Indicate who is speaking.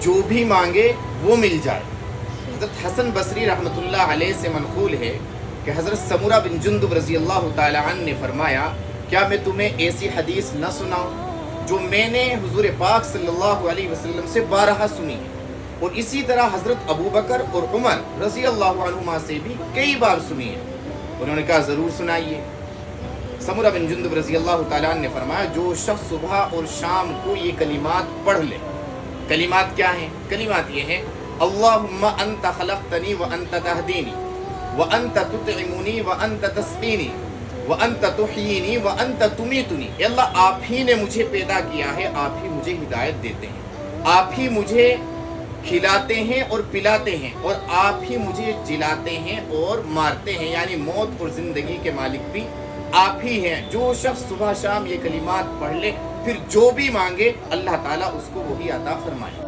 Speaker 1: جو بھی مانگے وہ مل جائے۔ حضرت حسن بصری رحمتullah علیہ سے منقول ہے کہ حضرت سمورہ بن جندب رضی اللہ تعالی عنہ نے فرمایا کیا میں تمہیں ایسی حدیث نہ سناؤں جو میں نے حضور پاک صلی اللہ علیہ وسلم سے بارہا سنی ہے، اور اسی طرح حضرت ابو بکر اور عمر رضی اللہ عنہما سے بھی کئی بار سنی ہے۔ انہوں نے کہا ضرور سنائیے۔ سمورہ بن جندب رضی اللہ تعالیٰ عنہ نے فرمایا جو شخص صبح اور شام کو یہ کلمات پڑھ لے۔ کلمات کیا ہیں؟ کلمات یہ ہیں اللہم انت خلقتنی وانت تہدینی وانت تطعمنی وانت تسقینی وانت تحیینی وانت تمیتنی۔ اے اللہ آپ ہی نے مجھے پیدا کیا ہے، آپ ہی مجھے ہدایت دیتے ہیں، آپ ہی مجھے کھلاتے ہیں اور پلاتے ہیں، اور آپ ہی مجھے جلاتے ہیں اور مارتے ہیں، یعنی موت اور زندگی کے مالک بھی آپ ہی ہیں۔ جو شخص صبح شام یہ کلمات پڑھ لے پھر جو بھی مانگے اللہ تعالیٰ اس کو وہی عطا فرمائے۔